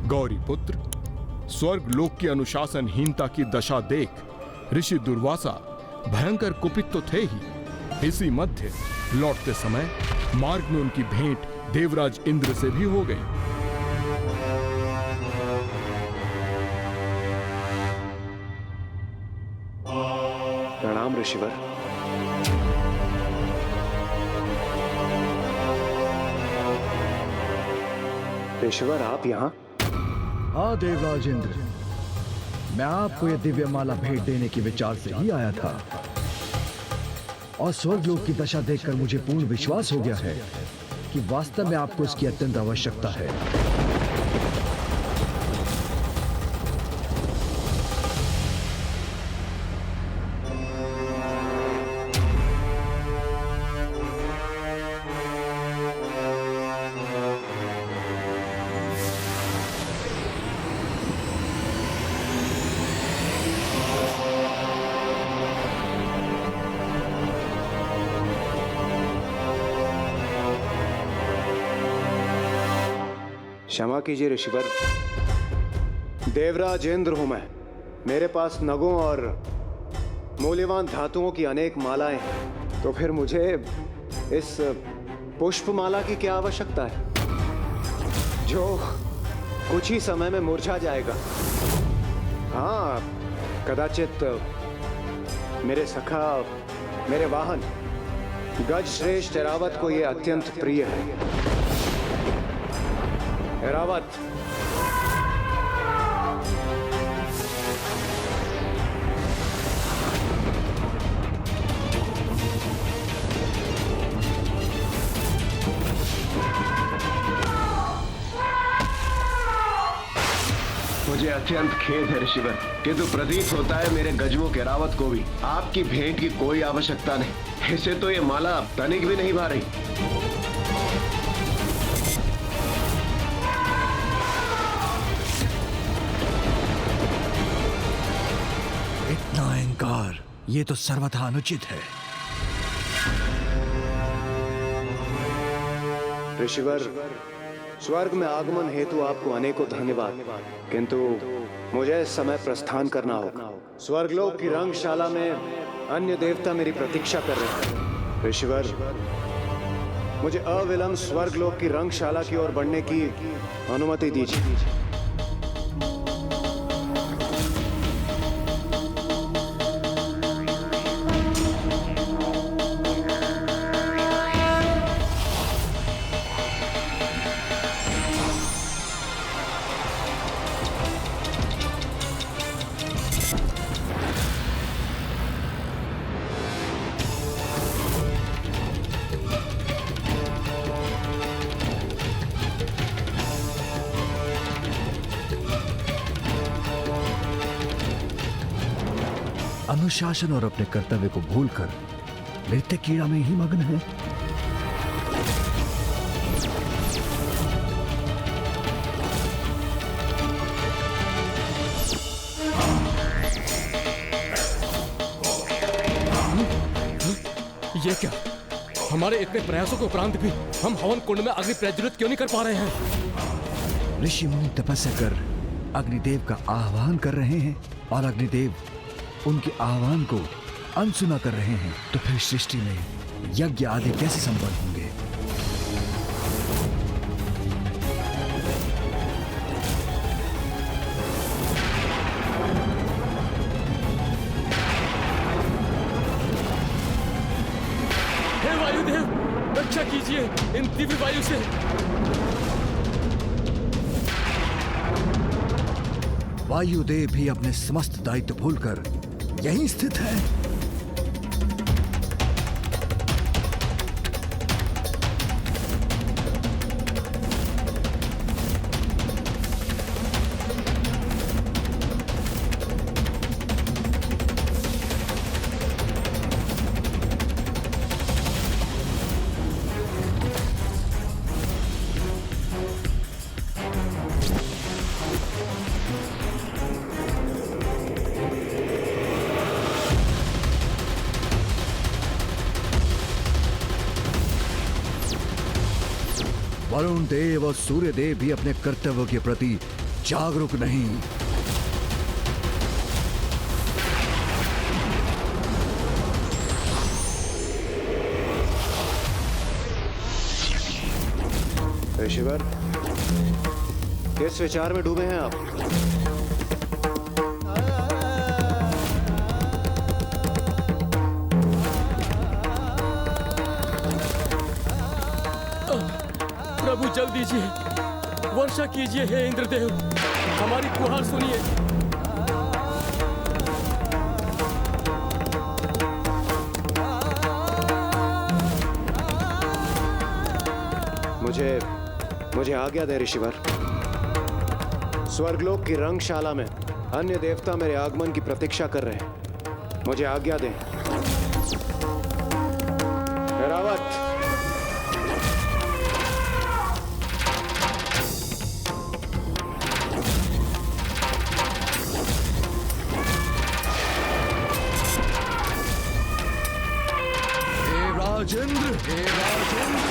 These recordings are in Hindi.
गौरीपुत्र, स्वर्ग लोक की अनुशासनहीनता की दशा देख ऋषि दुर्वासा भयंकर कुपित तो थे ही, इसी मध्य लौटते समय मार्ग में उनकी भेंट देवराज इंद्र से भी हो गई। प्रणाम ऋषिवर। ऋषिवर, आप यहाँ? हाँ देवराज इंद्र, मैं आपको यह दिव्य माला भेंट देने के विचार से ही आया था, और स्वर्गलोक की दशा देखकर मुझे पूर्ण विश्वास हो गया है कि वास्तव में आपको इसकी अत्यंत आवश्यकता है। क्षमा कीजिए ऋषिवर, देवराज इंद्र हूं मैं। मेरे पास नगों और मूल्यवान धातुओं की अनेक मालाएं हैं, तो फिर मुझे इस पुष्पमाला की क्या आवश्यकता है, जो कुछ ही समय में मुरझा जाएगा। हाँ, कदाचित मेरे सखा, मेरे वाहन गज श्रेष्ठ एरावत को यह अत्यंत प्रिय है। एरावत, मुझे अत्यंत खेद है ऋषिवर, किंतु प्रतीत होता है मेरे गजवों के एरावत को भी आपकी भेंट की कोई आवश्यकता नहीं। इसे तो ये माला तनिक भी नहीं भा रही। इतना अहंकार, ये तो सर्वथा अनुचित है। ऋषिवर, स्वर्ग में आगमन हेतु आपको अनेकों धन्यवाद, किंतु मुझे इस समय प्रस्थान करना होगा। स्वर्गलोक की रंगशाला में अन्य देवता मेरी प्रतीक्षा कर रहे हैं। ऋषिवर, मुझे अविलंब स्वर्गलोक की रंगशाला की ओर बढ़ने की अनुमति दीजिए। अनुशासन और अपने कर्तव्य को भूलकर नृत्य क्रीड़ा में ही मग्न है। ये क्या? हमारे इतने प्रयासों के उपरांत भी हम हवन कुंड में अग्नि प्रज्वलित क्यों नहीं कर पा रहे हैं? ऋषि मुनि तपस्या कर अग्निदेव का आह्वान कर रहे हैं, और अग्निदेव उनके आह्वान को अनसुना कर रहे हैं, तो फिर सृष्टि में यज्ञ आदि कैसे संपन्न होंगे? हे वायुदेव, रक्षा कीजिए इन तीव्र वायु से। वायुदेव भी अपने समस्त दायित्व भूलकर यहीं स्थित है। वरुण देव और सूर्य देव भी अपने कर्तव्यों के प्रति जागरूक नहीं। ऋषिवर, किस विचार में डूबे हैं आप? प्रभु जल दीजिए, वर्षा कीजिए हे इंद्रदेव, हमारी गुहार सुनिए। मुझे आज्ञा दे ऋषिवर। स्वर्गलोक की रंगशाला में अन्य देवता मेरे आगमन की प्रतीक्षा कर रहे हैं। मुझे आज्ञा दें। ऐरावत, राजेंद्र, हे राजेंद्र,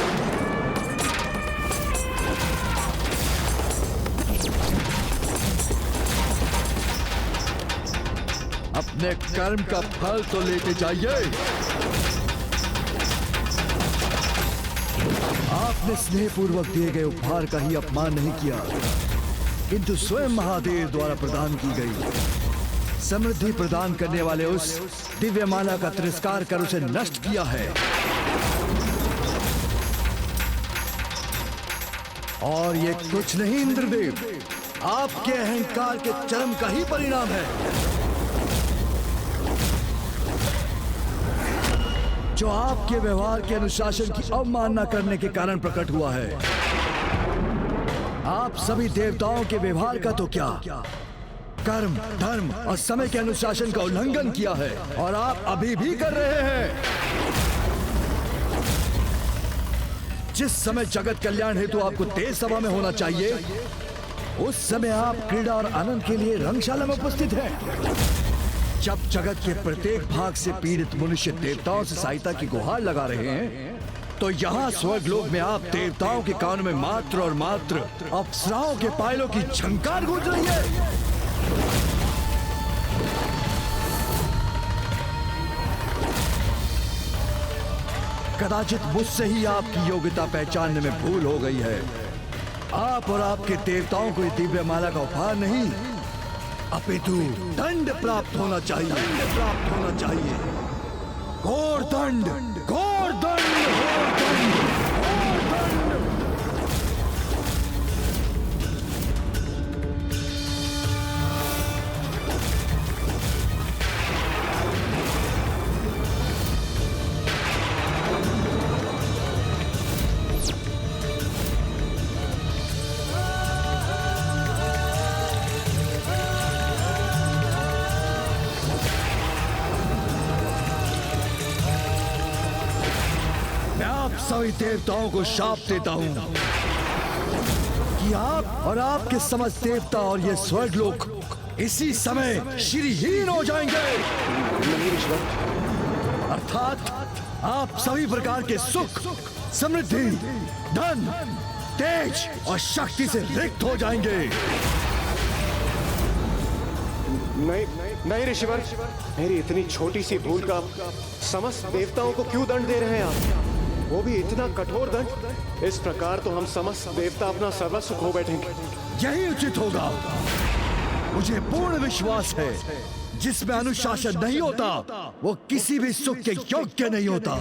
अपने कर्म का फल तो लेते जाइए। आपने स्नेहपूर्वक दिए गए उपहार का ही अपमान नहीं किया, किंतु स्वयं महादेव द्वारा प्रदान की गई समृद्धि प्रदान करने वाले उस दिव्य माला का तिरस्कार कर उसे नष्ट किया है। और ये कुछ नहीं इंद्रदेव, आपके अहंकार के चरम का ही परिणाम है, जो आपके व्यवहार के अनुशासन की अवमानना करने के कारण प्रकट हुआ है। आप सभी देवताओं के व्यवहार का तो क्या, कर्म, धर्म और समय के अनुशासन का उल्लंघन किया है, और आप अभी भी कर रहे हैं। जिस समय जगत कल्याण हेतु आपको तेज सभा में होना चाहिए, उस समय आप क्रीड़ा और आनंद के लिए रंगशाला में उपस्थित हैं। जब जगत के प्रत्येक भाग से पीड़ित मनुष्य देवताओं से सहायता की गुहार लगा रहे हैं, तो यहाँ स्वर्गलोक में आप देवताओं के कानों में मात्र और मात्र अप्सराओं के पायलों की झंकार गूंज रही है। कदाचित मुझसे ही आपकी योग्यता पहचानने में भूल हो गई है। आप और आपके देवताओं को दिव्य माला का उपहार नहीं, अपितु दंड प्राप्त होना चाहिए, दंड प्राप्त होना चाहिए। घोर दंड, घोर दंड, घोर दंड, घोर दंड। सभी देवताओं को शाप देता हूं कि आप और आपके समस्त देवता और ये स्वर्गलोक इसी समय श्रीहीन हो जाएंगे। अर्थात आप सभी प्रकार के सुख, समृद्धि, धन, तेज और शक्ति से रिक्त हो जाएंगे। नहीं ऋषिवर, मेरी इतनी छोटी सी भूल का समस्त देवताओं को क्यों दंड दे रहे हैं आप? वो भी इतना कठोर दंड। इस प्रकार तो हम समस्त देवता अपना सर्वस्व खो बैठेंगे। यही उचित होगा। मुझे पूर्ण विश्वास है, जिसमें अनुशासन नहीं होता वो किसी भी सुख के योग्य नहीं होता।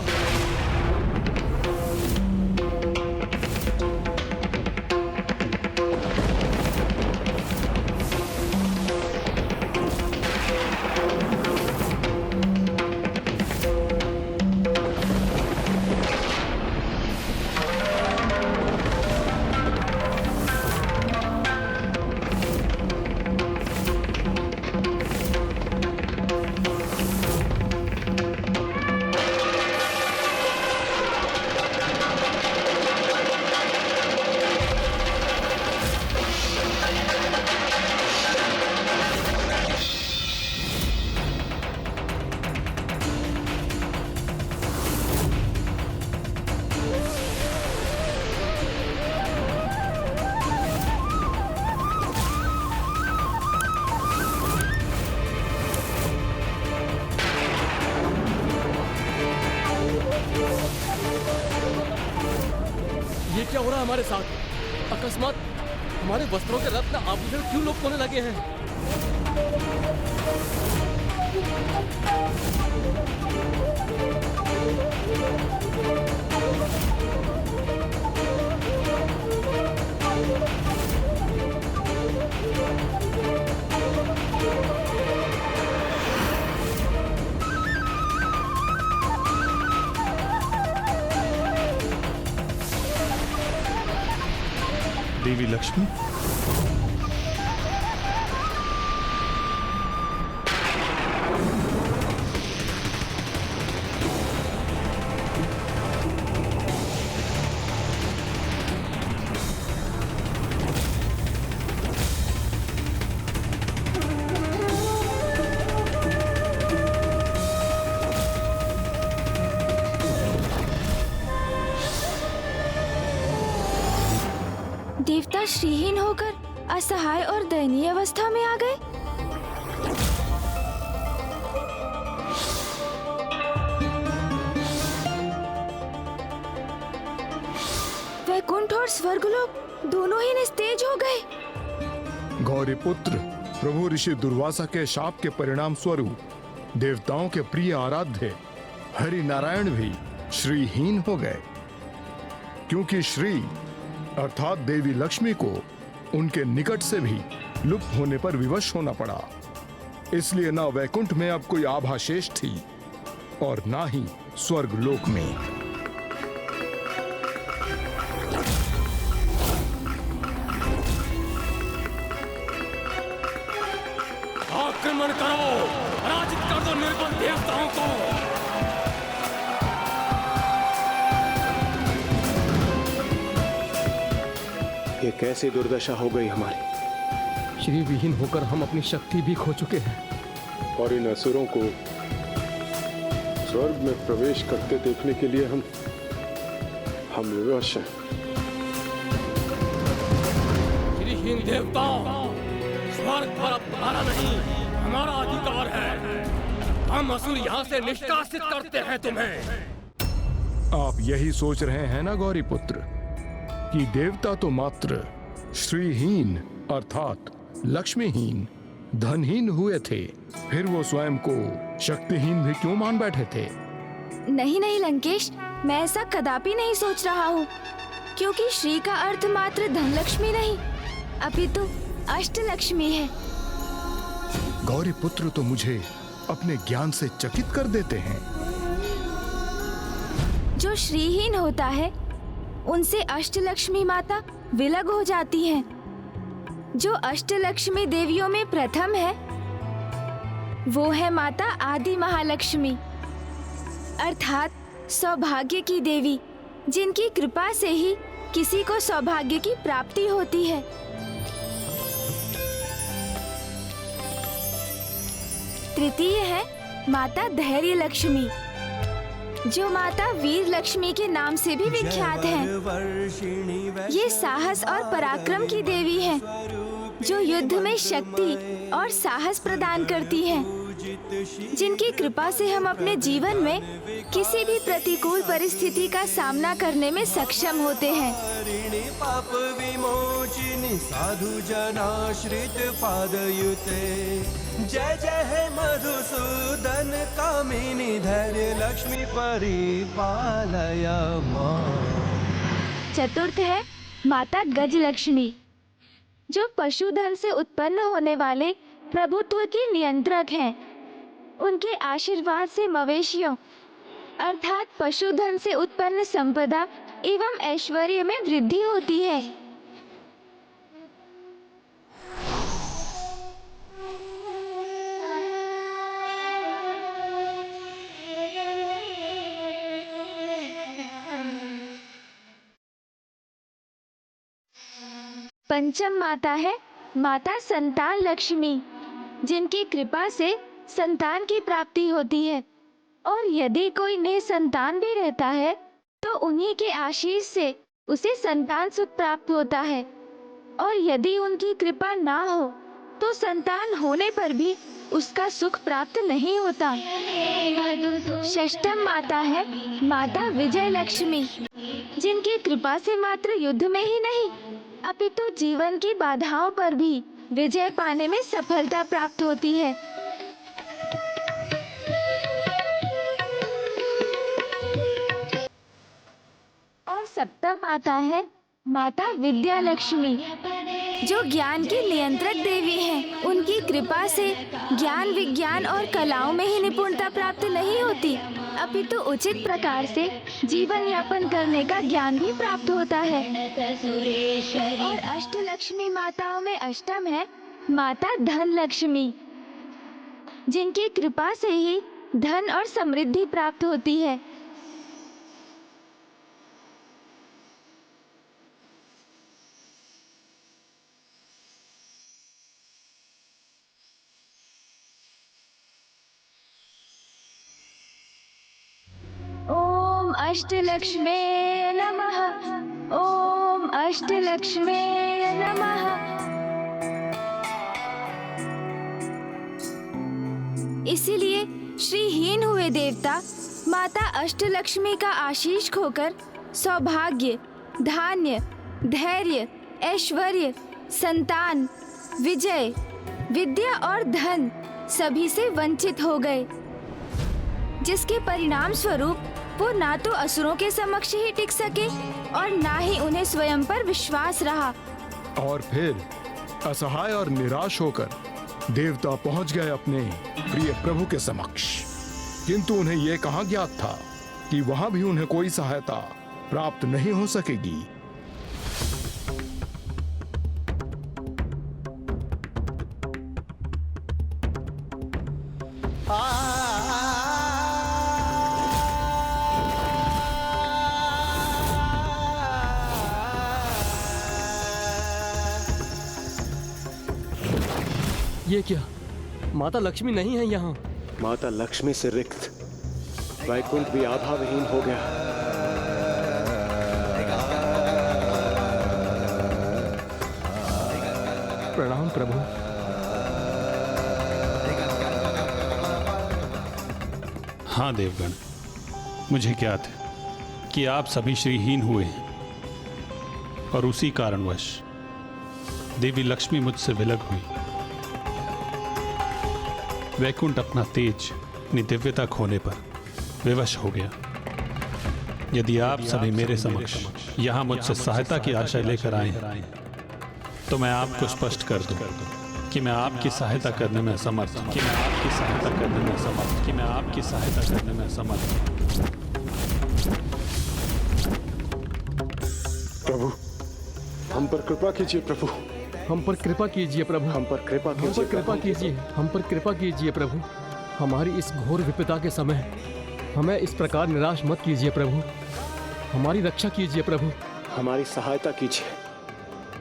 साथ? अकस्मात हमारे वस्त्रों के रत्न आभूषण क्यों लोप होने लगे हैं? देवी लक्ष्मी, देवता श्रीहीन होकर असहाय और दयनीय अवस्था में आ गए। वैकुंठ और स्वर्गलोक दोनों ही निस्तेज हो गए। गौरी पुत्र प्रभु ऋषि दुर्वासा के शाप के परिणाम स्वरूप देवताओं के प्रिय आराध्य हरि नारायण भी श्रीहीन हो गए, क्योंकि श्री अर्थात देवी लक्ष्मी को उनके निकट से भी लुप्त होने पर विवश होना पड़ा। इसलिए न वैकुंठ में अब कोई आभा शेष थी और ना ही स्वर्गलोक में। आक्रमण करो, पराजित कर दो निर्बल देवताओं को। ये कैसी दुर्दशा हो गई हमारी। श्री विहीन होकर हम अपनी शक्ति भी खो चुके हैं। और इन असुरों को स्वर्ग में प्रवेश करते देखने के लिए हम विवश हैं। श्रीहीन देवताओं, स्वर्ग पर अब हमारा नहीं, हमारा अधिकार है। हम असुर यहाँ से निष्कासित करते हैं तुम्हें। आप यही सोच रहे हैं ना गौरी पुत्र, कि देवता तो मात्र श्रीहीन अर्थात लक्ष्मीहीन, धनहीन हुए थे, फिर वो स्वयं को शक्तिहीन भी क्यों मान बैठे थे? नहीं नहीं लंकेश, मैं ऐसा कदापि नहीं सोच रहा हूँ, क्योंकि श्री का अर्थ मात्र धनलक्ष्मी नहीं, अपितु अष्टलक्ष्मी है। गौरी पुत्र तो मुझे अपने ज्ञान से चकित कर देते हैं। जो श्रीहीन होता है उनसे अष्टलक्ष्मी माता विलग हो जाती हैं। जो अष्टलक्ष्मी देवियों में प्रथम है वो है माता आदि महालक्ष्मी, अर्थात सौभाग्य की देवी, जिनकी कृपा से ही किसी को सौभाग्य की प्राप्ति होती है। तृतीय है माता धैर्य लक्ष्मी, जो माता वीर लक्ष्मी के नाम से भी विख्यात हैं। ये साहस और पराक्रम की देवी हैं, जो युद्ध में शक्ति और साहस प्रदान करती हैं, जिनकी कृपा से हम अपने जीवन में किसी भी प्रतिकूल परिस्थिति का सामना करने में सक्षम होते हैं। पाप विमोचिनी साधु जनाश्रित पादयुते, जय जय है मधुसूदन कामिनी धैर्य लक्ष्मी परिपालय मां। चतुर्थ है माता गज लक्ष्मी, जो पशुधन से उत्पन्न होने वाले प्रभुत्व की नियंत्रक हैं। उनके आशीर्वाद से मवेशियों अर्थात पशुधन से उत्पन्न संपदा एवं ऐश्वर्य में वृद्धि होती है। पंचम माता है माता संतान लक्ष्मी, जिनकी कृपा से संतान की प्राप्ति होती है, और यदि कोई निसंतान भी रहता है तो उन्हीं के आशीष से उसे संतान सुख प्राप्त होता है, और यदि उनकी कृपा ना हो तो संतान होने पर भी उसका सुख प्राप्त नहीं होता। षष्ठम माता है माता विजय लक्ष्मी, जिनकी कृपा से मात्र युद्ध में ही नहीं अपितु जीवन की बाधाओं पर भी विजय पाने में सफलता प्राप्त होती है। और सप्तम माता है माता विद्या लक्ष्मी, जो ज्ञान की नियंत्रक देवी हैं। उनकी कृपा से ज्ञान, विज्ञान और कलाओं में ही निपुणता प्राप्त नहीं होती अपितु उचित प्रकार से जीवन यापन करने का ज्ञान भी प्राप्त होता है। और अष्टलक्ष्मी माताओं में अष्टम है माता धन लक्ष्मी, जिनकी कृपा से ही धन और समृद्धि प्राप्त होती है। ओम अष्टलक्ष्मे नमः, ओम अष्टलक्ष्मे नमः। इसीलिए श्रीहीन हुए देवता माता अष्टलक्ष्मी का आशीष खोकर सौभाग्य, धान्य, धैर्य, ऐश्वर्य, संतान, विजय, विद्या और धन सभी से वंचित हो गए, जिसके परिणाम स्वरूप वो ना तो असुरों के समक्ष ही टिक सके और ना ही उन्हें स्वयं पर विश्वास रहा। और फिर असहाय और निराश होकर देवता पहुंच गए अपने प्रिय प्रभु के समक्ष, किंतु उन्हें यह कहाँ ज्ञात था कि वहां भी उन्हें कोई सहायता प्राप्त नहीं हो सकेगी। ये क्या? माता लक्ष्मी नहीं है यहाँ। माता लक्ष्मी से रिक्त वैकुंठ भी आभाविहीन हो गया। प्रणाम प्रभु। हाँ देवगण, मुझे ज्ञात है कि आप सभी श्रीहीन हुए हैं और उसी कारणवश देवी लक्ष्मी मुझसे विलग हुई। वैकुंठ अपना तेज, अपनी दिव्यता खोने पर विवश हो गया। यदि आप सभी मेरे समक्ष यहाँ मुझसे सहायता की आशा लेकर आए हैं, तो मैं आपको स्पष्ट कर दूं कि मैं आपकी सहायता करने में असमर्थ हूं, कि मैं आपकी सहायता करने में असमर्थ, कि मैं आपकी सहायता करने में असमर्थ हूं। प्रभु, हम पर कृपा कीजिए प्रभु। हम पर कृपा कीजिए प्रभु। हम पर कृपा हम पर कीजिए कृपा कीजिए। हम पर कृपा कीजिए प्रभु। हमारी इस घोर विपदा के समय हमें इस प्रकार निराश मत कीजिए प्रभु। हमारी रक्षा कीजिए प्रभु। हमारी सहायता कीजिए,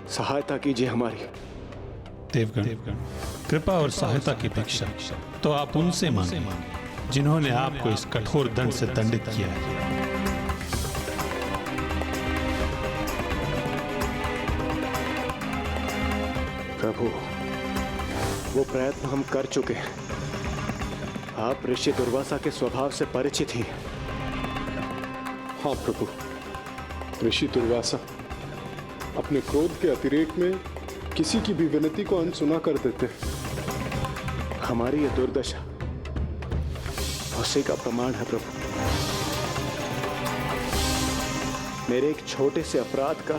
सहायता कीजिए हमारी। देवगण, कृपा और सहायता की अपेक्षा तो आप उनसे मांगे जिन्होंने आपको इस कठोर दंड से दंडित किया है। प्रभु, वो प्रयत्न हम कर चुके हैं। आप ऋषि दुर्वासा के स्वभाव से परिचित ही हैं। हाँ प्रभु, ऋषि दुर्वासा अपने क्रोध के अतिरेक में किसी की भी विनती को अनसुना कर देते। हमारी ये दुर्दशा उसी का प्रमाण है प्रभु। मेरे एक छोटे से अपराध का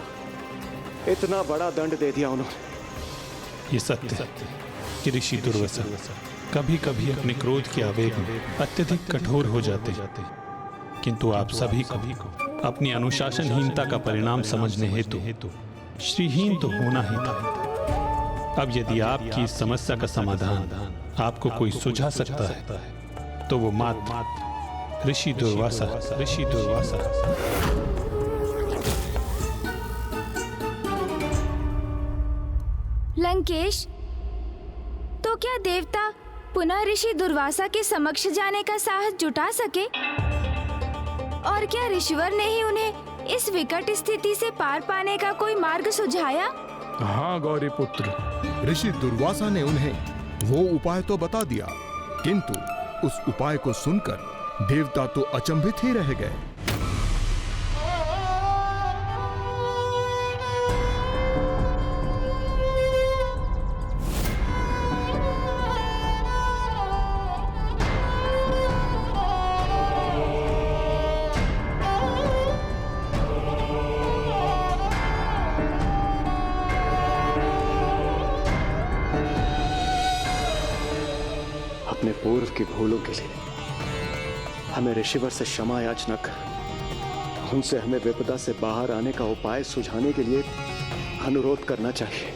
इतना बड़ा दंड दे दिया उन्होंने। ये सत्य है कि ऋषि दुर्वासा कभी कभी अपने क्रोध के आवेग में अत्यधिक कठोर हो जाते, किंतु आप सभी को अपनी अनुशासनहीनता का परिणाम समझने हेतु श्रीहीन तो होना ही था। अब यदि आपकी इस समस्या का समाधान आपको कोई सुझा सकता है तो वो मात्र ऋषि दुर्वासा। लंकेश, तो क्या देवता पुनः ऋषि दुर्वासा के समक्ष जाने का साहस जुटा सके? और क्या ऋषिवर ने ही उन्हें इस विकट स्थिति से पार पाने का कोई मार्ग सुझाया? हाँ गौरी पुत्र, ऋषि दुर्वासा ने उन्हें वो उपाय तो बता दिया, किंतु उस उपाय को सुनकर देवता तो अचंभित ही रह गए। अपने पूर्व की भूलों के लिए हमें ऋषिवर से क्षमा याचना कर उनसे हमें विपदा से बाहर आने का उपाय सुझाने के लिए अनुरोध करना चाहिए।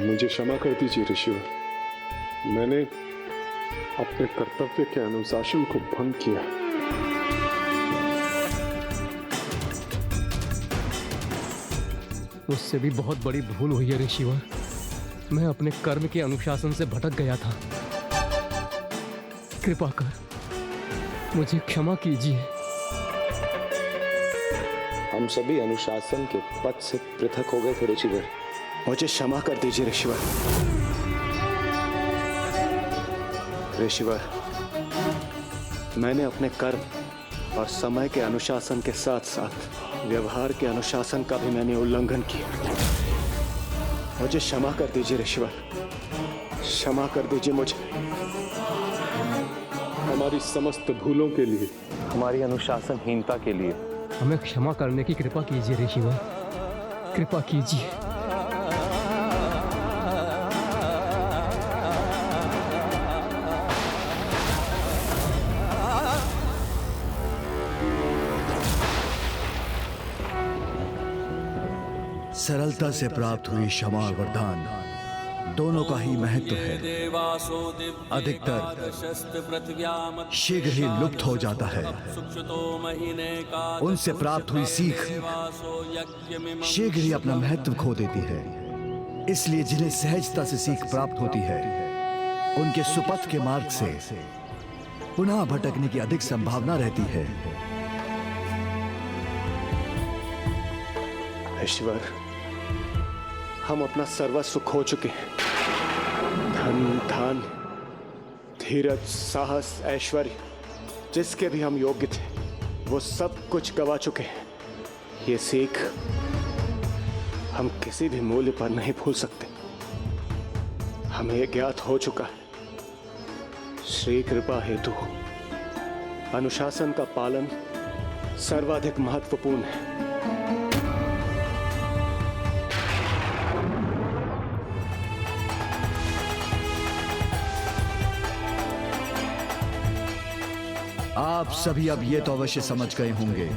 मुझे क्षमा कर दीजिए ऋषिवर, मैंने अपने कर्तव्य के अनुशासन को भंग किया। मुझसे भी बहुत बड़ी भूल हुई है ऋषिवर। मैं अपने कर्म के अनुशासन से भटक गया था। कृपा कर मुझे क्षमा कीजिए। हम सभी अनुशासन के पथ से पृथक हो गए थे ऋषिवर। मुझे क्षमा कर दीजिए ऋषिवर। ऋषिवर, मैंने अपने कर्म और समय के अनुशासन के साथ साथ व्यवहार के अनुशासन का भी मैंने उल्लंघन किया। मुझे क्षमा कर दीजिए ऋषिवर, क्षमा कर दीजिए मुझे। हमारी समस्त भूलों के लिए, हमारी अनुशासनहीनता के लिए हमें क्षमा करने की कृपा कीजिए ऋषिवर, कृपा कीजिए। सरलता से प्राप्त हुई क्षमा और वरदान दोनों का ही महत्व है। अधिकतर शीघ्र ही लुप्त हो जाता है। उनसे प्राप्त हुई सीख शीघ्र ही अपना महत्व खो देती है। इसलिए जिन्हें सहजता से सीख प्राप्त होती है, उनके सुपथ के मार्ग से पुनः भटकने की अधिक संभावना रहती है। ईश्वर, हम अपना सर्वस्व खो चुके हैं। धन, धान, धीरज, साहस, ऐश्वर्य, जिसके भी हम योग्य थे, वो सब कुछ गवा चुके हैं। ये सीख हम किसी भी मूल्य पर नहीं भूल सकते। हमें यह ज्ञात हो चुका है, श्री कृपा हेतु अनुशासन का पालन सर्वाधिक महत्वपूर्ण है। आप सभी अब ये तो अवश्य समझ गए होंगे,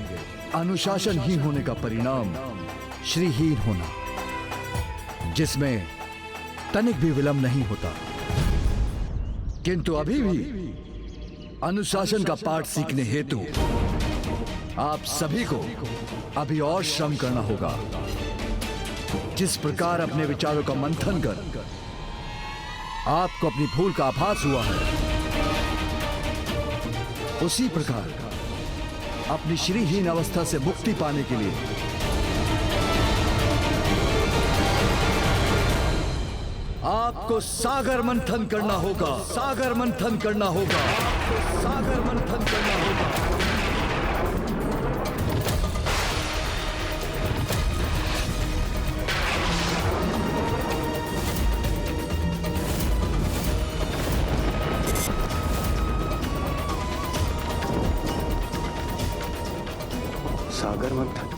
अनुशासनहीन होने का परिणाम श्रीहीन होना, जिसमें तनिक भी विलंब नहीं होता। किंतु अभी भी अनुशासन का पाठ सीखने हेतु आप सभी को अभी और श्रम करना होगा। जिस प्रकार अपने विचारों का मंथन कर आपको अपनी भूल का आभास हुआ है, उसी प्रकार अपनी श्रीहीन अवस्था से मुक्ति पाने के लिए आपको सागर मंथन करना होगा। सागर मंथन करना होगा। सागर मंथन करना होगा। सागर मंथन,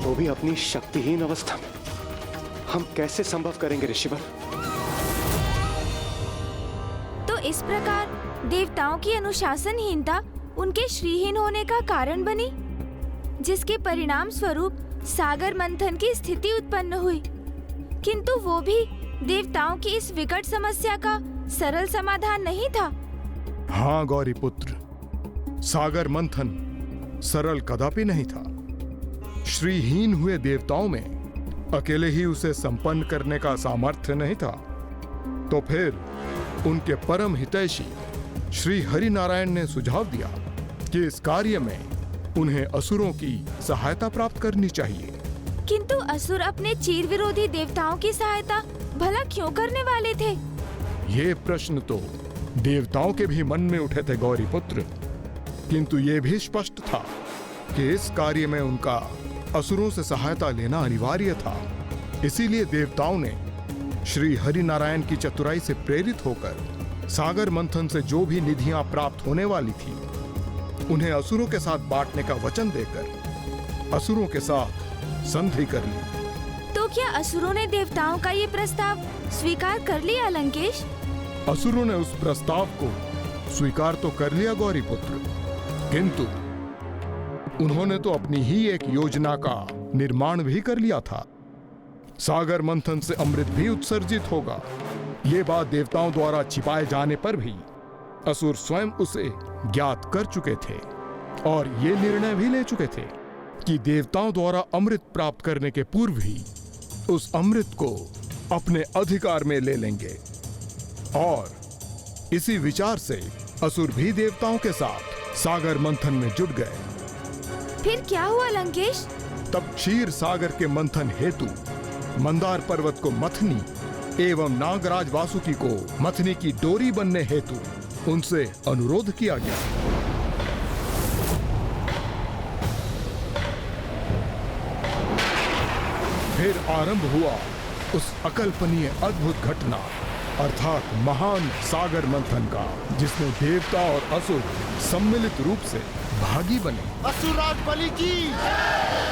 वो भी अपनी शक्तिहीन अवस्था में, हम कैसे संभव करेंगे ऋषिवर? तो इस प्रकार देवताओं की अनुशासनहीनता उनके श्रीहीन होने का कारण बनी, जिसके परिणाम स्वरूप सागर मंथन की स्थिति उत्पन्न हुई। किंतु वो भी देवताओं की इस विकट समस्या का सरल समाधान नहीं था। हाँ गौरी पुत्र, सागर मंथन सरल कदापि नहीं था। श्रीहीन हुए देवताओं में अकेले ही उसे संपन्न करने का सामर्थ्य नहीं था, तो फिर उनके परम हितैषी श्री हरि नारायण ने सुझाव दिया कि इस कार्य में उन्हें असुरों की सहायता प्राप्त करनी चाहिए। किंतु असुर अपने चीर विरोधी देवताओं की सहायता भला क्यों करने वाले थे? ये प्रश्न तो देवताओं के भी मन में उठे थे गौरी पुत्र, किंतु ये भी स्पष्ट था कि इस कार्य में उनका असुरों से सहायता लेना अनिवार्य था। इसीलिए देवताओं ने श्री हरि नारायण की चतुराई से प्रेरित होकर सागर मंथन से जो भी निधियां प्राप्त होने वाली थी उन्हें असुरों के साथ बांटने का वचन देकर असुरों के साथ संधि कर ली। तो क्या असुरों ने देवताओं का ये प्रस्ताव स्वीकार कर लिया लंकेश? असुरों ने उस प्रस्ताव को स्वीकार तो कर लिया गौरी पुत्र, किंतु उन्होंने तो अपनी ही एक योजना का निर्माण भी कर लिया था। सागर मंथन से अमृत भी उत्सर्जित होगा, ये बात देवताओं द्वारा छिपाए जाने पर भी असुर स्वयं उसे ज्ञात कर चुके थे और ये निर्णय भी ले चुके थे कि देवताओं द्वारा अमृत प्राप्त करने के पूर्व ही उस अमृत को अपने अधिकार में ले लेंगे। और इसी विचार से असुर भी देवताओं के साथ सागर मंथन में जुट गए। फिर क्या हुआ लंकेश? तब क्षीर सागर के मंथन हेतु मंदार पर्वत को मथनी एवं नागराज वासुकी को मथनी की डोरी बनने हेतु उनसे अनुरोध किया गया। फिर आरंभ हुआ उस अकल्पनीय अद्भुत घटना अर्थात महान सागर मंथन का, जिसमें देवता और असुर सम्मिलित रूप से भागी बने। असुराज बलि की,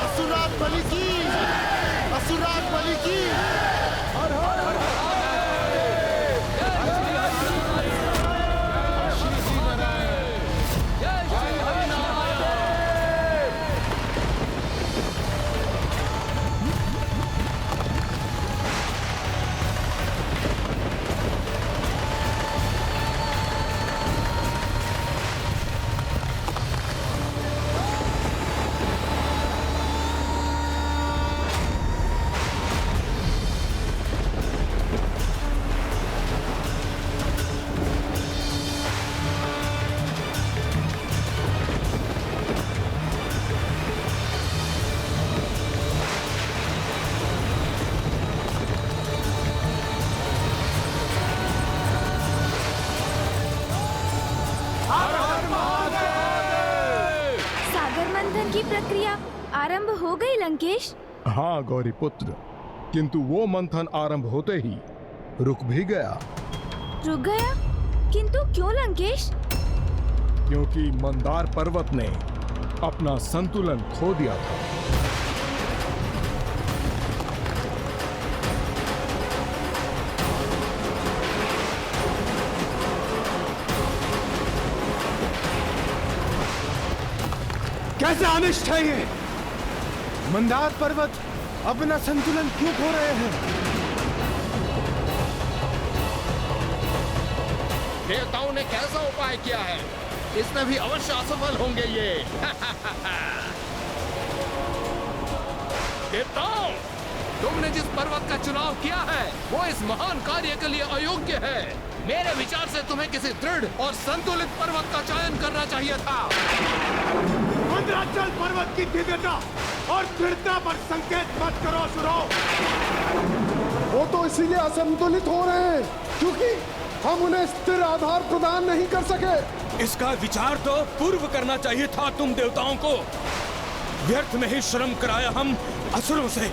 असुराज बलि की, असुराज बलि की। हर हर हर की प्रक्रिया आरंभ हो गई लंकेश? हाँ गौरी पुत्र, किंतु वो मंथन आरंभ होते ही रुक भी गया। रुक गया? किंतु क्यों लंकेश? क्योंकि मंदार पर्वत ने अपना संतुलन खो दिया था। कैसा अनिष्ट है ये? मंदार पर्वत अपना संतुलन क्यों खो रहे हैं? देवताओं ने कैसा उपाय किया है? इसमें भी अवश्य असफल होंगे ये। देवताओं, तुमने जिस पर्वत का चुनाव किया है वो इस महान कार्य के लिए अयोग्य है। मेरे विचार से तुम्हें किसी दृढ़ और संतुलित पर्वत का चयन करना चाहिए था। मंदराचल पर्वत की दिव्यता और दृढ़ता पर संकेत मत करो असुरों। वो तो इसीलिए असंतुलित हो रहे हैं क्योंकि हम उन्हें स्थिर आधार प्रदान नहीं कर सके। इसका विचार तो पूर्व करना चाहिए था तुम देवताओं को। व्यर्थ में ही श्रम कराया हम असुरों से।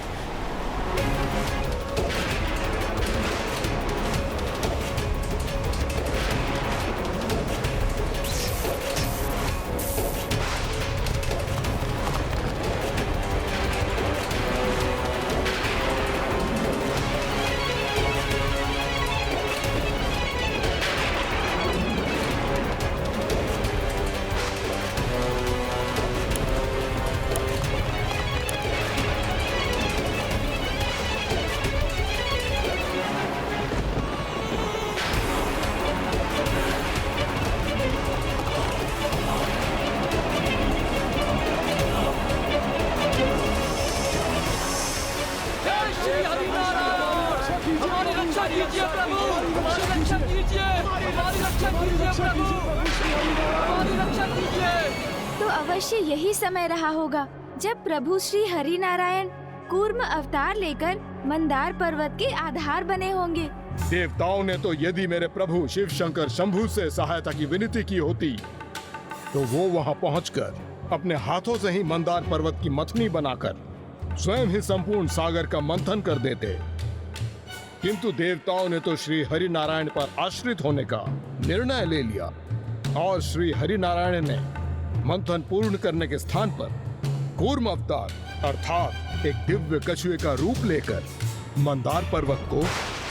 तो अवश्य यही समय रहा होगा जब प्रभु श्री हरि नारायण कूर्म अवतार लेकर मंदार पर्वत के आधार बने होंगे। देवताओं ने तो यदि मेरे प्रभु शिव शंकर शंभु से सहायता की विनती की होती तो वो वहां पहुंचकर अपने हाथों से ही मंदार पर्वत की मथनी बनाकर स्वयं ही संपूर्ण सागर का मंथन कर देते। किंतु देवताओं ने तो श्री हरि नारायण पर आश्रित होने का निर्णय ले लिया और श्री हरि नारायण ने मंथन पूर्ण करने के स्थान पर कूर्म अवतार अर्थात एक दिव्य कछुए का रूप लेकर मंदार पर्वत को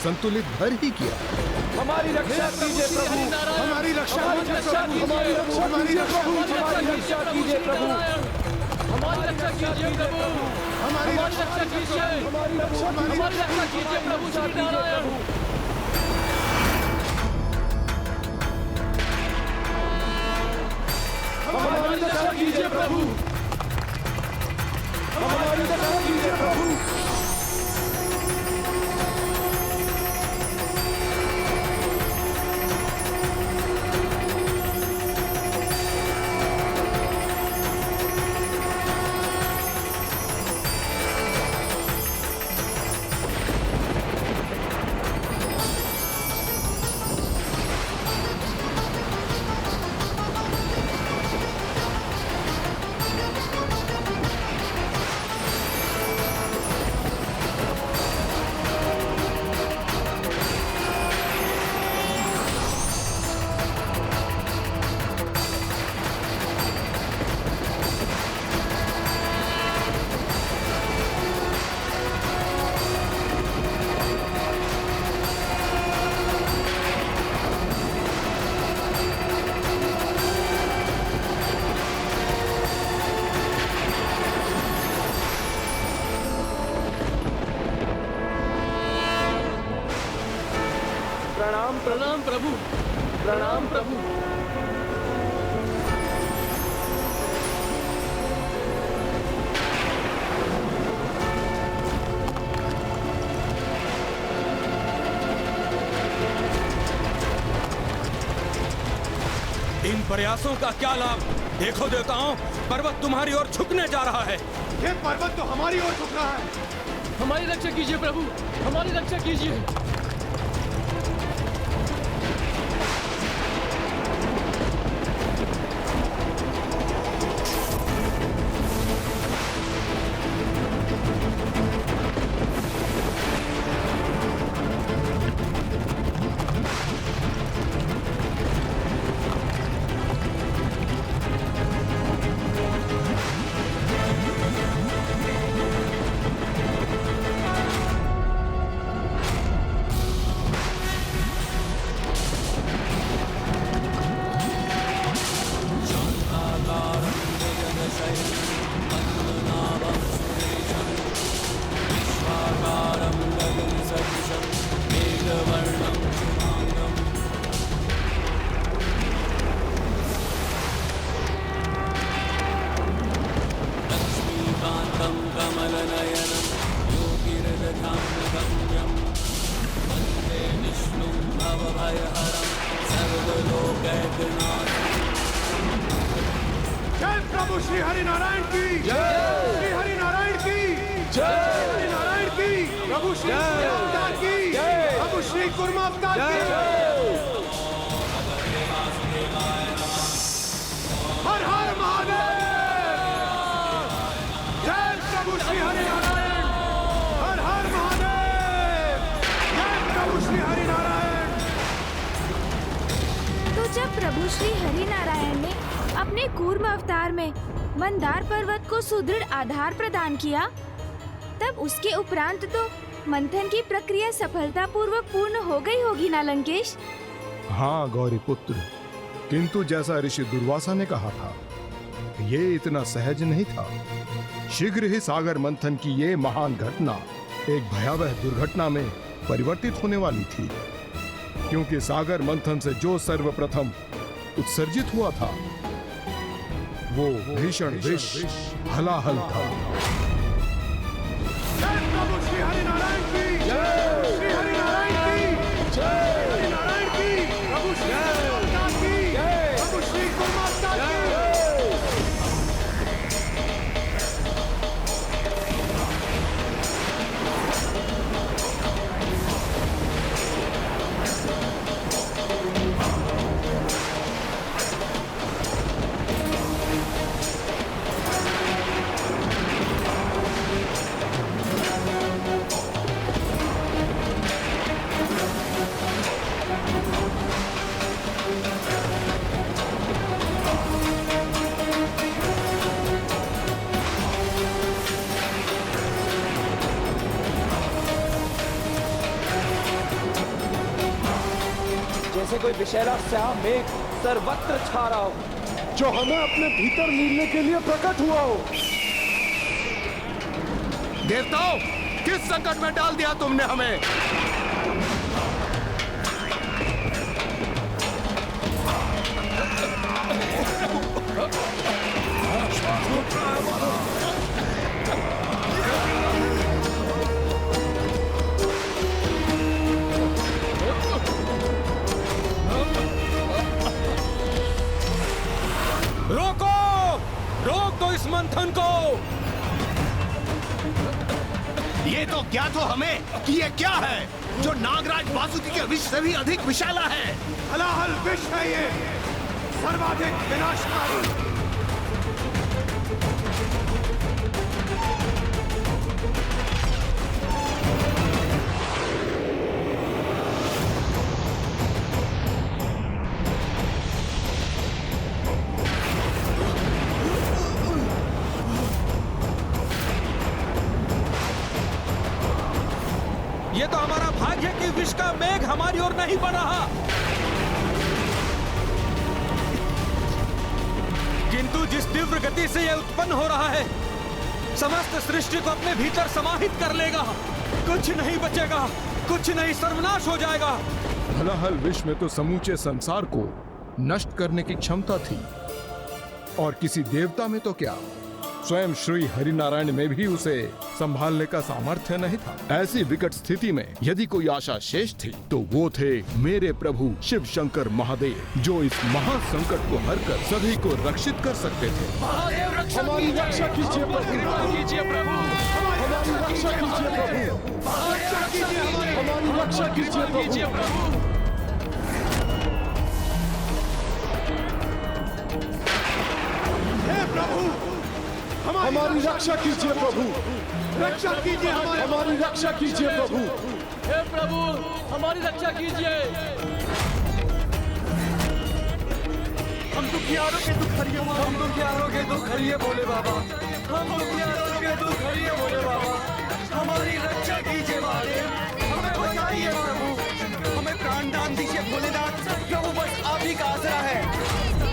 संतुलित भर ही किया। हमारी रक्षा कीजिए प्रभु, हमारी रक्षा कीजिए प्रभु, हमारी रक्षा कीजिए प्रभु, हमारी रक्षा कीजिए प्रभु, हमारी रक्षा कीजिए, हमारी रक्षा कीजिए प्रभु श्री नारायण। हमारी रक्षा कीजिए प्रभु, हमारी रक्षा कीजिए प्रभु। प्रणाम प्रभु, प्रणाम प्रभु। इन प्रयासों का क्या लाभ? देखो देवताओं, पर्वत तुम्हारी ओर झुकने जा रहा है। ये पर्वत तो हमारी ओर झुक रहा है। हमारी रक्षा कीजिए प्रभु, हमारी रक्षा कीजिए। जय प्रभु श्री हरि नारायण की जय, श्री हरि नारायण की जय, हरि नारायण की, प्रभु श्री अवतार की जय, प्रभु श्री कूर्म अवतार की जय। हर हर महादेव, जय प्रभु श्री हरि नारायण, हर हर महादेव, जय प्रभु श्री हरि नारायण। तो जब प्रभु श्री हरि नारायण ने अपने कूर्म अवतार में मंदार पर्वत को सुदृढ़ आधार प्रदान किया, तब उसके उपरांत तो मंथन की प्रक्रिया सफलतापूर्वक पूर्ण हो गई होगी ना लंकेश? हाँ गौरी पुत्र, किंतु जैसा ऋषि दुर्वासा ने कहा था, ये इतना सहज नहीं था। शीघ्र ही सागर मंथन की ये महान घटना एक भयावह दुर्घटना में परिवर्तित होने वाली थी, क्योंकि सागर मंथन से जो सर्वप्रथम उत्सर्जित हुआ था वो भीषण विष हलाहल था। जय प्रभु श्री हरि नारायण की जय, श्री हरि नारायण की जय, हरि नारायण की, प्रभु श्री अवतार की जय, प्रभु श्री कूर्म अवतार की जय। कोई विशैला श्याम मेघ सर्वत्र छा रहा हो, जो हमें अपने भीतर मिलने के लिए प्रकट हुआ हो। देवताओं, किस संकट में डाल दिया तुमने हमें? रोको, रोक दो इस मंथन को। ये तो ज्ञात हो हमें कि ये क्या है जो नागराज वासुकी के विष से भी अधिक विशाला है। हलाहल विष है ये, सर्वाधिक विनाशकारी। ये तो हमारा भाग्य है कि विष का मेघ हमारी ओर नहीं बढ़ रहा, किंतु जिस तीव्र गति से यह उत्पन्न हो रहा है, समस्त सृष्टि को अपने भीतर समाहित कर लेगा। कुछ नहीं बचेगा, कुछ नहीं, सर्वनाश हो जाएगा। हलाहल विष में तो समूचे संसार को नष्ट करने की क्षमता थी, और किसी देवता में तो क्या, स्वयं श्री हरिनारायण में भी उसे संभालने का सामर्थ्य नहीं था। ऐसी विकट स्थिति में यदि कोई आशा शेष थी तो वो थे मेरे प्रभु शिव शंकर महादेव, जो इस महासंकट को हरकर सभी को रक्षित कर सकते थे। हमारी रक्षा कीजिए प्रभु, हमारी रक्षा कीजिए प्रभु, हमारी रक्षा कीजिए प्रभु। हे प्रभु, हमारी रक्षा कीजिए प्रभु, रक्षा कीजिए हमारी रक्षा कीजिए प्रभु। हे प्रभु हमारी रक्षा कीजिए। हम दुखियारों के दुख हरिए, हम दुखियारों के दुख हरिए भोले बाबा, हम दुखियारों के दुख हरिए भोले बाबा। हमारी रक्षा कीजिए महादेव, हमें बचाइए प्रभु, हमें प्राण दान दीजिए भोलेनाथ। प्रभु बस आप ही का आसरा है।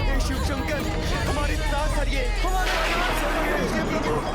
हे शिव शंकर, हमारी त्रास हरिए, हमारा नाश हरिए प्रभु।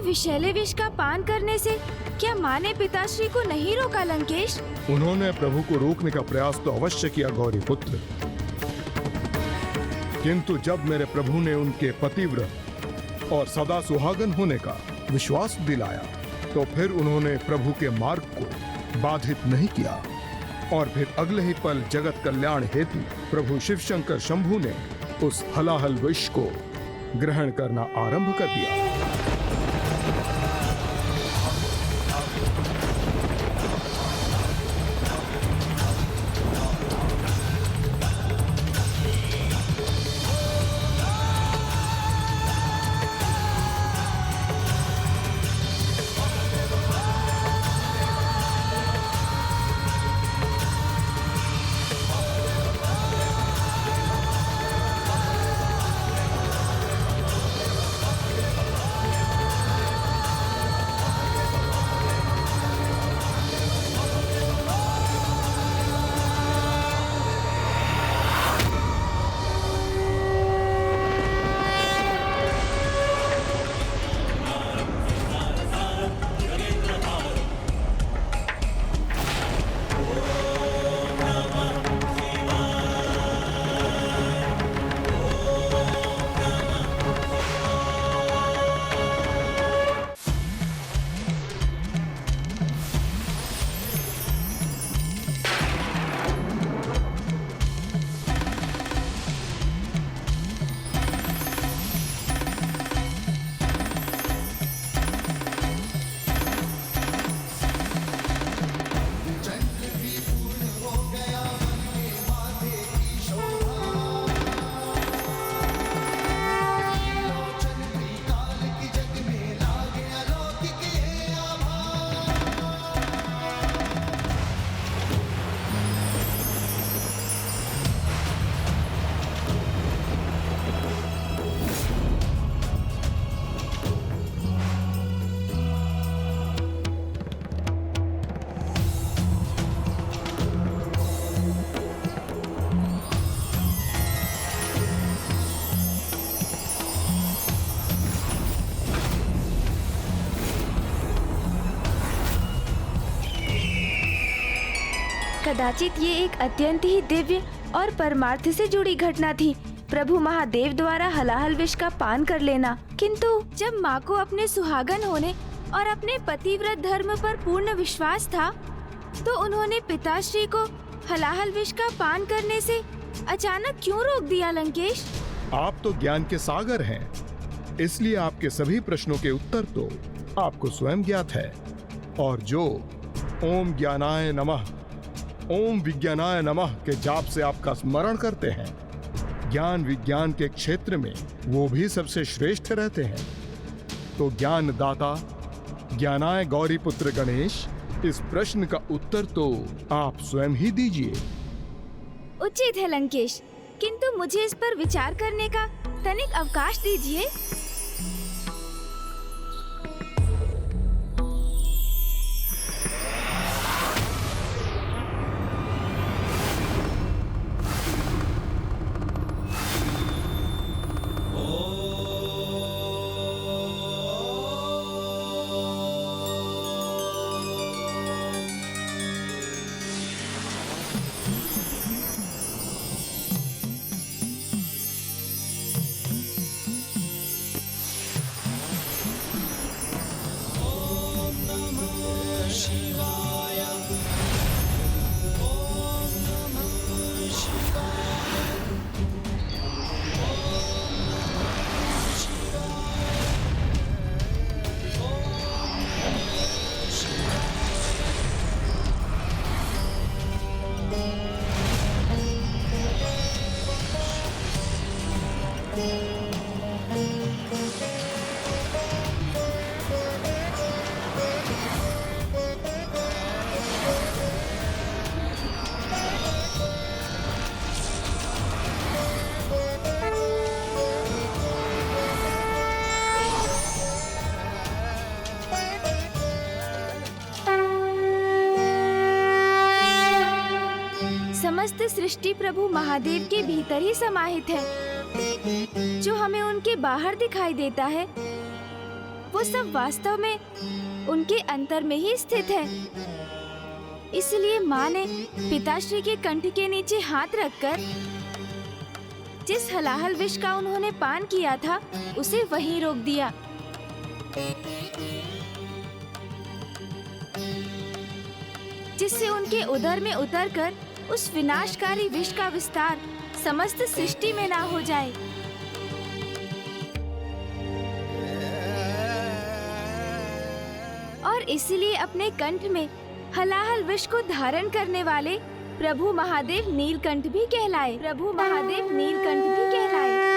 विषैले विष का पान करने से क्या माँ ने पिताश्री को नहीं रोका लंकेश? उन्होंने प्रभु को रोकने का प्रयास तो अवश्य किया गौरी पुत्र, किंतु जब मेरे प्रभु ने उनके पतिव्रत और सदा सुहागन होने का विश्वास दिलाया तो फिर उन्होंने प्रभु के मार्ग को बाधित नहीं किया, और फिर अगले ही पल जगत कल्याण हेतु प्रभु शिव शंकर शंभु ने उस हलाहल विष को ग्रहण करना आरंभ कर दिया। कदाचित ये एक अत्यंत ही दिव्य और परमार्थ से जुड़ी घटना थी, प्रभु महादेव द्वारा हलाहल विष का पान कर लेना। किंतु जब माँ को अपने सुहागन होने और अपने पतिव्रत धर्म पर पूर्ण विश्वास था, तो उन्होंने पिताश्री को हलाहल विष का पान करने से अचानक क्यों रोक दिया लंकेश? आप तो ज्ञान के सागर हैं, इसलिए आपके सभी प्रश्नों के उत्तर तो आपको स्वयं ज्ञात है। और जो ओम ज्ञानाय नमः, ओम विज्ञानाय नमः के जाप से आपका स्मरण करते हैं, ज्ञान विज्ञान के क्षेत्र में वो भी सबसे श्रेष्ठ रहते हैं। तो ज्ञान दाता ज्ञानाय गौरी पुत्र गणेश, इस प्रश्न का उत्तर तो आप स्वयं ही दीजिए। उचित है लंकेश, किंतु मुझे इस पर विचार करने का तनिक अवकाश दीजिए। समस्त सृष्टि प्रभु महादेव के भीतर ही समाहित है। जो हमें उनके बाहर दिखाई देता है, वो सब वास्तव में उनके अंतर में ही स्थित है। इसलिए माँ ने पिताश्री के कंठ के नीचे हाथ रखकर जिस हलाहल विष का उन्होंने पान किया था, उसे वहीं रोक दिया। जिससे उनके उदर में उतरकर उस विनाशकारी विष का विस्तार समस्त सृष्टि में ना हो जाए। और इसलिए अपने कंठ में हलाहल विष को धारण करने वाले प्रभु महादेव नीलकंठ भी कहलाए। प्रभु महादेव नीलकंठ भी कहलाए।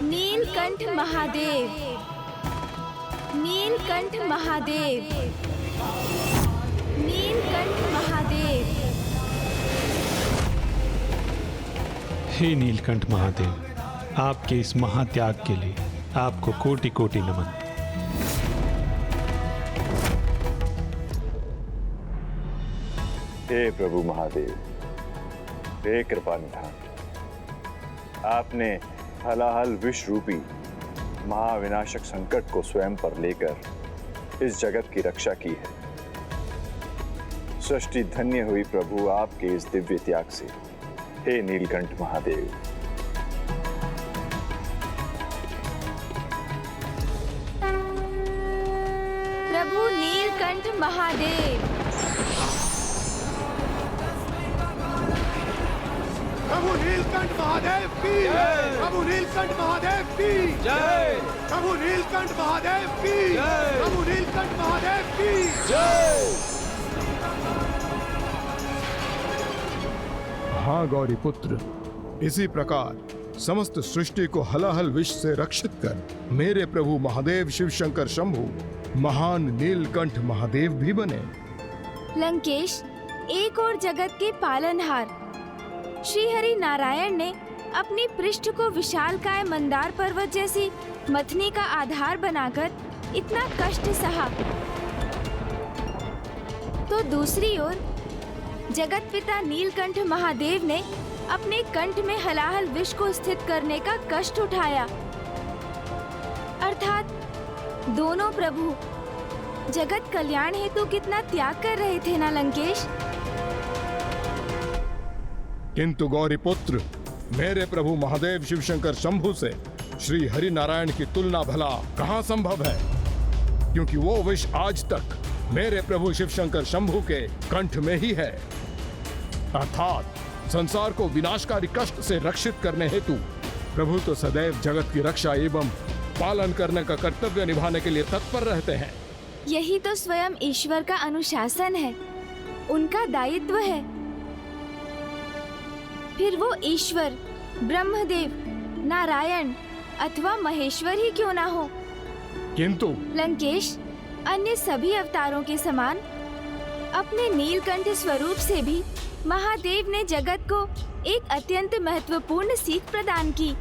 नीलकंठ महादेव, नीलकंठ महादेव, नीलकंठ महादेव। हे नीलकंठ महादेव, आपके इस महात्याग के लिए आपको कोटि कोटि नमन। हे प्रभु महादेव, हे कृपा निधान, आपने हलाहल विष रूपी महाविनाशक संकट को स्वयं पर लेकर इस जगत की रक्षा की है। सृष्टि धन्य हुई प्रभु आपके इस दिव्य त्याग से। हे नीलकंठ महादेव। प्रभु नीलकंठ महादेव। प्रभु नीलकंठ महादेव की जय। प्रभु नीलकंठ महादेव की जय। प्रभु नीलकंठ महादेव की जय। प्रभु नीलकंठ महादेव की जय। हाँ गौरी पुत्र, इसी प्रकार समस्त सृष्टि को हलाहल विष से रक्षित कर मेरे प्रभु महादेव शिव शंकर शंभु महान नीलकंठ महादेव भी बने। लंकेश, एक और जगत के पालनहार श्री हरि नारायण ने अपनी पृष्ठ को विशालकाय मंदार पर्वत जैसी मथनी का आधार बनाकर इतना कष्ट सहा, तो दूसरी ओर जगत पिता नीलकंठ महादेव ने अपने कंठ में हलाहल विष को स्थित करने का कष्ट उठाया। अर्थात दोनों प्रभु जगत कल्याण हेतु कितना त्याग कर रहे थे ना लंकेश। किंतु गौरी पुत्र, मेरे प्रभु महादेव शिवशंकर शंभु से श्री हरि नारायण की तुलना भला कहाँ संभव है, क्योंकि वो विष आज तक मेरे प्रभु शिवशंकर शंभु के कंठ में ही है। अर्थात संसार को विनाशकारी कष्ट से रक्षित करने हेतु प्रभु तो सदैव जगत की रक्षा एवं पालन करने का कर्तव्य निभाने के लिए तत्पर रहते हैं। यही तो स्वयं ईश्वर का अनुशासन है, उनका दायित्व है। फिर वो ईश्वर, ब्रह्मदेव, नारायण अथवा महेश्वर ही क्यों ना हो, किंतु लंकेश अन्य सभी अवतारों के समान अपने नीलकंठ स्वरूप से भी महादेव ने जगत को एक अत्यंत महत्वपूर्ण सीख प्रदान की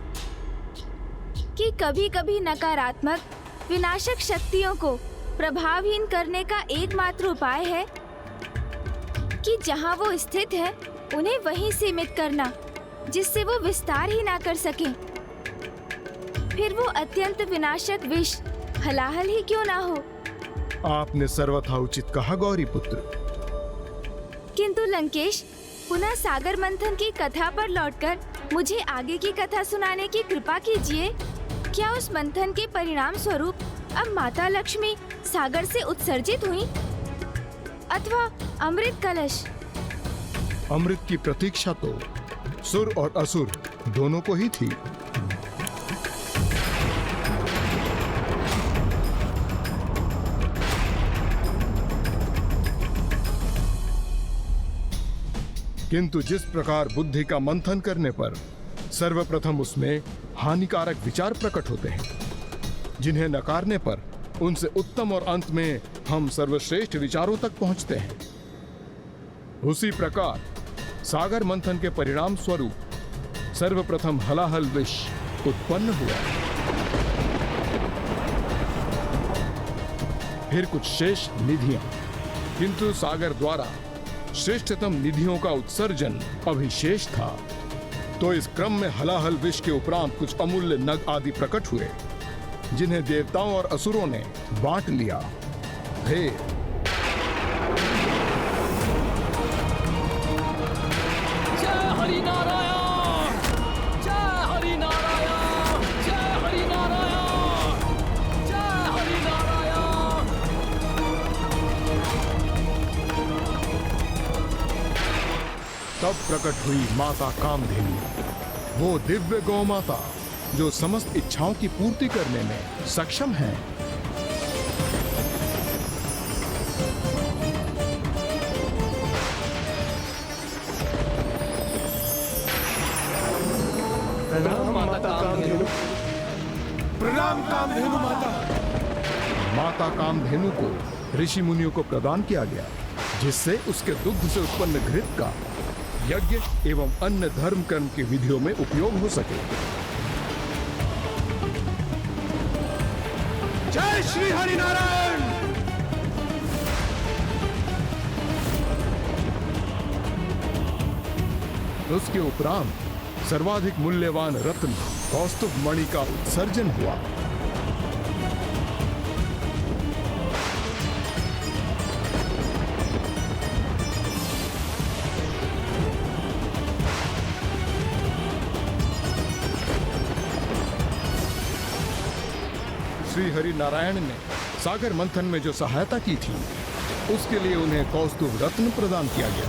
कि कभी कभी नकारात्मक विनाशक शक्तियों को प्रभावहीन करने का एकमात्र उपाय है कि जहां वो स्थित है उन्हें वहीं सीमित करना, जिससे वो विस्तार ही ना कर सके। फिर वो अत्यंत विनाशक विष हलाहल ही क्यों ना हो। आपने सर्वथा उचित कहा गौरी पुत्र। किंतु लंकेश, पुनः सागर मंथन की कथा पर लौटकर मुझे आगे की कथा सुनाने की कृपा कीजिए। क्या उस मंथन के परिणाम स्वरूप अब माता लक्ष्मी सागर से उत्सर्जित हुई अथवा अमृत कलश? अमृत की प्रतीक्षा तो सुर और असुर दोनों को ही थी। किंतु जिस प्रकार बुद्धि का मंथन करने पर सर्वप्रथम उसमें हानिकारक विचार प्रकट होते हैं, जिन्हें नकारने पर उनसे उत्तम और अंत में हम सर्वश्रेष्ठ विचारों तक पहुंचते हैं, उसी प्रकार सागर मंथन के परिणाम स्वरूप सर्वप्रथम हलाहल विष उत्पन्न हुआ। फिर कुछ शेष निधियां, किंतु सागर द्वारा श्रेष्ठतम निधियों का उत्सर्जन अभिशेष था। तो इस क्रम में हलाहल विष के उपरांत कुछ अमूल्य नग आदि प्रकट हुए, जिन्हें देवताओं और असुरों ने बांट लिया। फिर जय हरि नारायण, जय हरि नारायण, जय हरि नारायण, जय हरि नारायण। तब प्रकट हुई माता कामधेनु, वो दिव्य गौ माता जो समस्त इच्छाओं की पूर्ति करने में सक्षम है। प्रणाम माता कामधेनु, प्रणाम कामधेनु माता। माता कामधेनु को ऋषि मुनियों को प्रदान किया गया, जिससे उसके दुग्ध से उत्पन्न घृत का यज्ञ एवं अन्य धर्म कर्म की विधियों में उपयोग हो सके। जय श्री हरि नारायण। उसके उपरांत सर्वाधिक मूल्यवान रत्न कौस्तुभ मणि का उत्सर्जन हुआ। श्री हरि नारायण ने सागर मंथन में जो सहायता की थी, उसके लिए उन्हें कौस्तुभ रत्न प्रदान किया गया।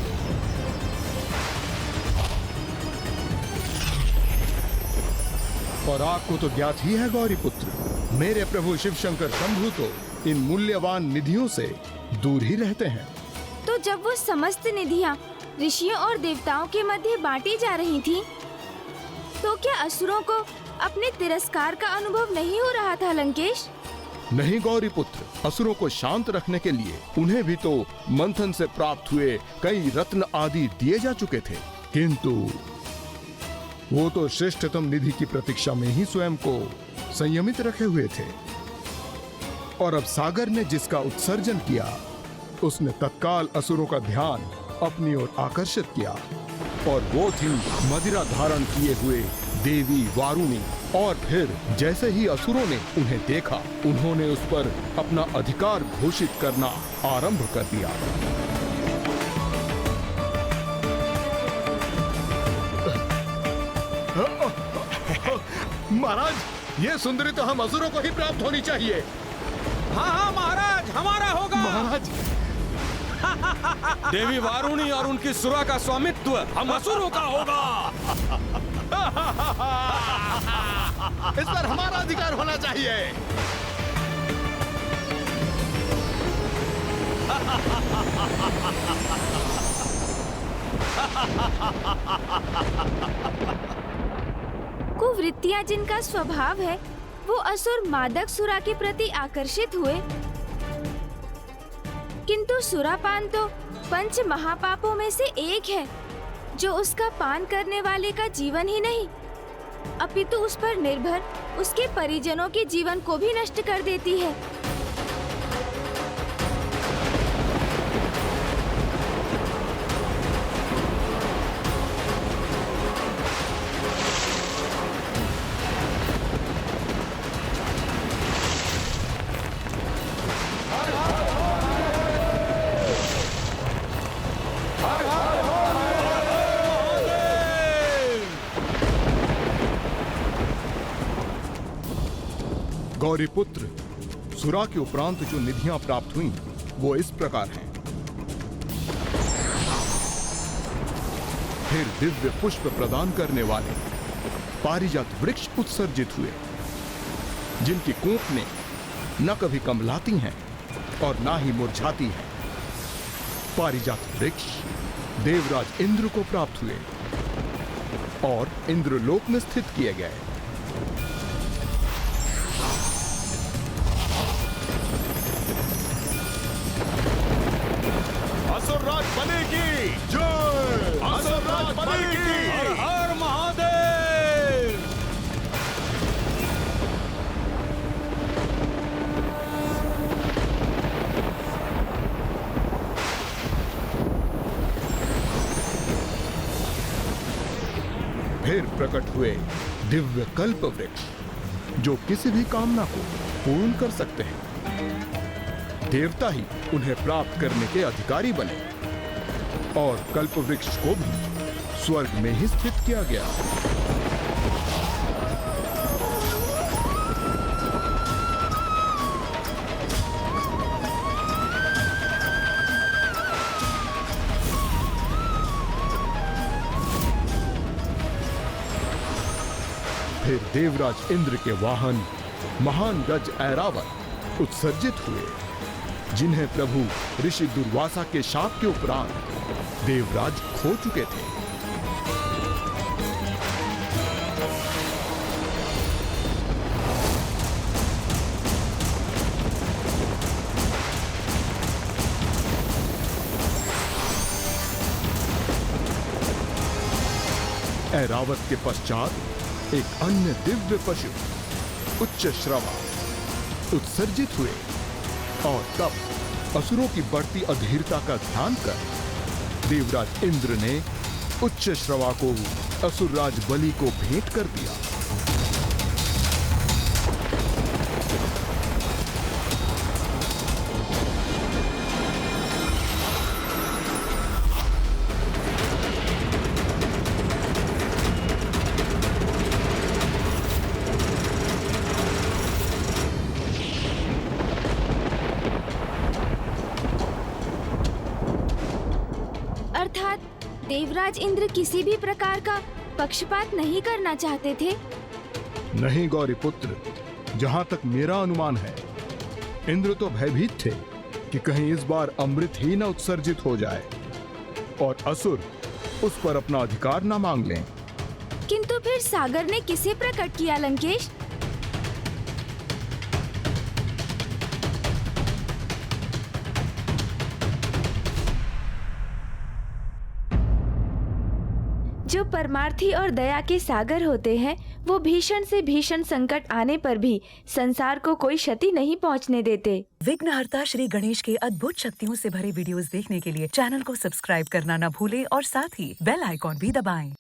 और आपको तो ज्ञात ही है गौरी पुत्र, मेरे प्रभु शिवशंकर शंभु तो इन मूल्यवान निधियों से दूर ही रहते हैं। तो जब वो समस्त निधियां ऋषियों और देवताओं के मध्य बांटी जा रही थी, तो क्या असुरों को अपने तिरस्कार का अनुभव नहीं हो रहा था लंकेश? नहीं गौरी पुत्र, असुरों को शांत रखने के लिए उन्हें भी तो मंथन से प्राप्त हुए कई रत्न आदि दिए जा चुके थे, किंतु वो तो श्रेष्ठतम निधि की प्रतीक्षा में ही स्वयं को संयमित रखे हुए थे, और अब सागर ने जिसका उत्सर्जन किया उसने तत्काल असुरों का ध्यान अपनी ओर आकर्षित किया, और वो थी मदिरा धारण किए हुए देवी वारुणी। और फिर जैसे ही असुरों ने उन्हें देखा, उन्होंने उस पर अपना अधिकार घोषित करना आरंभ कर दिया। महाराज, ये सुंदरी तो हम असुरों को ही प्राप्त होनी चाहिए। हाँ हाँ महाराज, हमारा होगा। महाराज, देवी वारुणी और उनकी सुरा का स्वामित्व हम असुरों का होगा। इस पर हमारा अधिकार होना चाहिए। कुवृत्तियां जिनका स्वभाव है, वो असुर मादक सुरा के प्रति आकर्षित हुए, किंतु सुरापान तो पंच महापापों में से एक है, जो उसका पान करने वाले का जीवन ही नहीं, अपितु उस पर निर्भर उसके परिजनों के जीवन को भी नष्ट कर देती है। गौरीपुत्र, सुरा के उपरांत जो निधियां प्राप्त हुई वो इस प्रकार हैं। फिर दिव्य पुष्प प्रदान करने वाले पारिजात वृक्ष उत्सर्जित हुए, जिनकी कोंपने न कभी कमलाती हैं और ना ही मुरझाती हैं। पारिजात वृक्ष देवराज इंद्र को प्राप्त हुए और इंद्रलोक में स्थित किए गए। असुरराज बलि की जय! असुरराज बलि की! हर हर महादेव! फिर प्रकट हुए दिव्य कल्प वृक्ष, जो किसी भी कामना को पूर्ण कर सकते हैं। देवता ही उन्हें प्राप्त करने के अधिकारी बने, और कल्प वृक्ष को भी स्वर्ग में ही स्थित किया गया। फिर देवराज इंद्र के वाहन महान गज ऐरावत उत्सर्जित हुए, जिन्हें प्रभु ऋषि दुर्वासा के शाप के उपरांत देवराज खो चुके थे। ऐरावत के पश्चात एक अन्य दिव्य पशु उच्च श्रवा उत्सर्जित हुए, और तब असुरों की बढ़ती अधीरता का ध्यान कर देवराज इंद्र ने उच्च श्रवा को असुरराज बलि को भेंट कर दिया। अर्थात देवराज इंद्र किसी भी प्रकार का पक्षपात नहीं करना चाहते थे। नहीं गौरीपुत्र, जहां तक मेरा अनुमान है, इंद्र तो भयभीत थे कि कहीं इस बार अमृत ही न उत्सर्जित हो जाए और असुर उस पर अपना अधिकार न मांग लें। किंतु फिर सागर ने किसे प्रकट किया लंकेश? जो परमार्थी और दया के सागर होते हैं, वो भीषण से भीषण संकट आने पर भी संसार को कोई क्षति नहीं पहुंचने देते। विघ्नहर्ता श्री गणेश के अद्भुत शक्तियों से भरे वीडियोस देखने के लिए चैनल को सब्सक्राइब करना न भूलें और साथ ही बेल आइकॉन भी दबाएं।